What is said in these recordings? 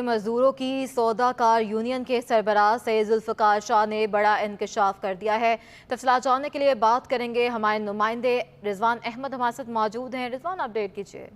مزدوروں کی سودا کار یونین کے سربراہ سید ذوالفقار شاہ نے بڑا انکشاف کر دیا ہے۔ تفصیلات جاننے کے لیے بات کریں گے ہمارے نمائندے رضوان احمد ہمارے ساتھ موجود ہیں۔ رضوان، اپڈیٹ کیجیے۔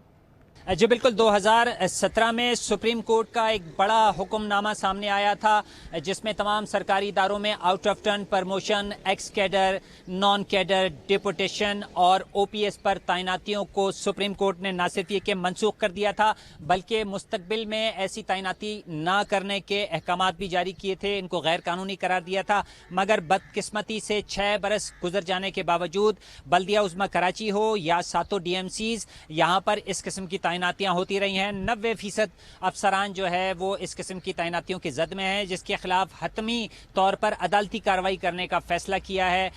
جی بالکل، 2017 میں سپریم کورٹ کا ایک بڑا حکم نامہ سامنے آیا تھا جس میں تمام سرکاری اداروں میں out of turn promotion, x cadre, naan cadre, deputation اور او پی ایس پر تعیناتیوں کو سپریم کورٹ نے نہ صرف یہ کہ منسوخ کر دیا تھا بلکہ مستقبل میں ایسی تعیناتی نہ کرنے کے احکامات بھی جاری کیے تھے، ان کو غیر قانونی قرار دیا تھا۔ مگر بدقسمتی سے 6 برس گزر جانے کے باوجود بلدیہ عظمیٰ کراچی ہو یا ساتوں ڈی ایم سیز، یہاں پر اس قسم کی تعیناتیاں ہوتی رہی ہیں۔ 90% افسران جو ہے وہ اس قسم کی تعیناتیوں کی زد میں ہیں، جس کے خلاف حتمی طور پر عدالتی کارروائی کرنے کا فیصلہ کیا ہے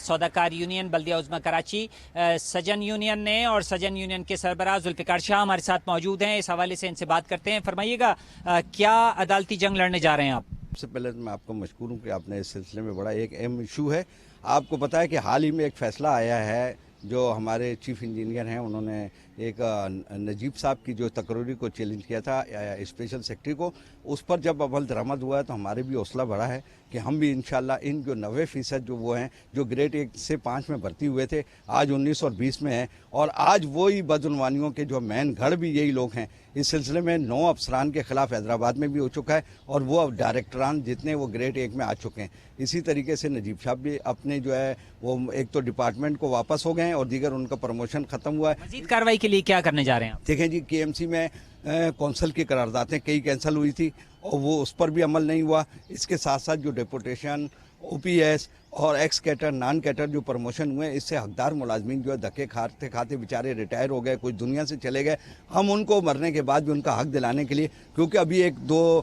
سوداکار یونین بلدیہ عظمیٰ کراچی سجن یونین نے، اور سجن یونین کے سربراہ ذوالفقار شاہ ہمارے ساتھ موجود ہیں۔ اس حوالے سے ان سے بات کرتے ہیں۔ فرمائیے گا، کیا عدالتی جنگ لڑنے جا رہے ہیں آپ؟ سب سے پہلے میں آپ کو مشکور ہوں کہ آپ نے اس سلسلے میں بڑا ایک اہم ایشو ہے۔ آپ کو پتہ ہے کہ حال ہی میں ایک فیصلہ آیا ہے جو ہمارے چیف انجینئر ہیں، انہوں نے ایک نجیب صاحب کی جو تقرری کو چیلنج کیا تھا اسپیشل سیکرٹری کو، اس پر جب عمل درآمد ہوا ہے تو ہمارے بھی حوصلہ بڑھا ہے کہ ہم بھی انشاءاللہ ان جو 90% جو وہ ہیں جو گریڈ 1 سے 5 میں بھرتی ہوئے تھے، آج 19 اور 20 میں ہیں، اور آج وہی بدعنوانیوں کے جو مین گھڑ بھی یہی لوگ ہیں۔ اس سلسلے میں 9 افسران کے خلاف حیدرآباد میں بھی ہو چکا ہے، اور وہ اب ڈائریکٹران جتنے وہ گریڈ 1 میں آ چکے ہیں۔ اسی طریقے سے نجیب صاحب بھی اپنے جو ہے وہ ایک تو ڈپارٹمنٹ کو واپس ہو گئے ہیں اور دیگر ان کا پروموشن ختم ہوا ہے۔ مزید کارروائی کے لیے کیا کرنے جا رہے ہیں آپ؟ دیکھیں جی، کے ایم سی میں کونسل کی قراردادیں کئی کینسل ہوئی تھی اور وہ اس پر بھی عمل نہیں ہوا۔ اس کے ساتھ ساتھ جو ڈیپوٹیشن، او پی ایس اور ایکس کیٹر، نان کیٹر جو پروموشن ہوئے، اس سے حقدار ملازمین جو ہے دھکے کھاتے کھاتے بیچارے ریٹائر ہو گئے، کچھ دنیا سے چلے گئے۔ ہم ان کو مرنے کے بعد بھی ان کا حق دلانے کے لیے، کیونکہ ابھی ایک دو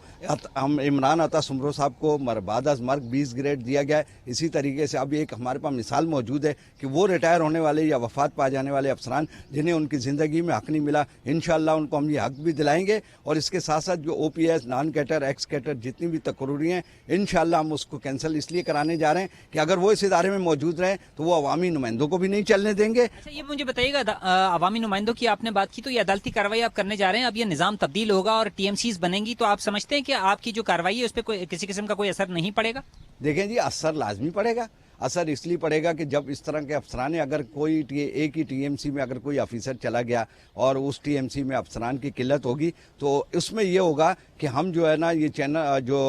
ہم عمران عطا سمرو صاحب کو بعد از مرگ 20 گریڈ دیا گیا ہے۔ اسی طریقے سے ابھی ایک ہمارے پاس مثال موجود ہے کہ وہ ریٹائر ہونے والے یا وفات پا جانے والے افسران جنہیں ان کی زندگی میں حق نہیں ملا، انشاءاللہ ان کو ہم یہ حق بھی دلائیں گے۔ اور اس کے ساتھ ساتھ جو O P S, non cadre, ex cadre جتنی بھی تقرری ہیں، انشاءاللہ ہم اس کو کینسل اس لیے کرانے جا رہے ہیں کہ اگر وہ اس ادارے میں موجود رہیں تو وہ عوامی نمائندوں کو بھی نہیں چلنے دیں گے۔ اچھا، یہ مجھے بتائیے گا، عوامی نمائندوں کی آپ نے بات کی، تو یہ عدالتی کارروائی آپ کرنے جا رہے ہیں، اب یہ نظام تبدیل ہوگا اور ٹی ایم سیز بنیں گی، تو آپ سمجھتے ہیں کہ آپ کی جو کارروائی ہے اس پہ کسی قسم کا کوئی اثر نہیں پڑے گا؟ دیکھیں جی، اثر لازمی پڑے گا۔ اثر اس لیے پڑے گا کہ جب اس طرح کے افسران، اگر کوئی ایک ہی ٹی ایم سی میں اگر کوئی آفیسر چلا گیا اور اس ٹی ایم سی میں افسران کی قلت ہوگی تو اس میں یہ ہوگا کہ ہم جو ہے نا یہ چینل جو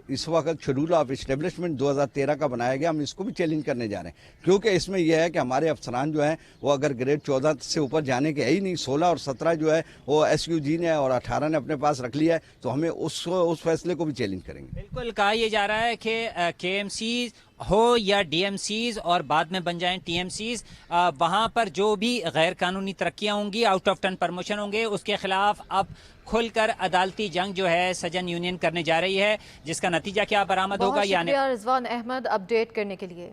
اس وقت شیڈول آف اسٹیبلشمنٹ 2013 کا بنایا گیا، ہم اس کو بھی چیلنج کرنے جا رہے ہیں، کیونکہ اس میں یہ ہے کہ ہمارے افسران جو ہیں وہ اگر گریڈ 14 سے اوپر جانے کے ہے ہی نہیں، 16 اور 17 جو ہے وہ ایس یو جی نے اور 18 نے اپنے پاس رکھ لیا ہے، تو ہمیں اس فیصلے کو بھی چیلنج کریں گے۔ بالکل، کہا یہ جا رہا ہے کہ کے ایم سیز ہو یا ڈی ایم سیز اور بعد میں بن جائیں ٹی ایم سیز، وہاں پر جو بھی غیر قانونی ترقیاں ہوں گی، آؤٹ آف ٹرن پرموشن ہوں گے، اس کے خلاف اب کھل کر عدالتی جنگ جو ہے سجن یونین کرنے جا رہی ہے، جس کا نتیجہ کیا برآمد ہوگا بہت شکریہ رضوان احمد اپڈیٹ کرنے کے لیے۔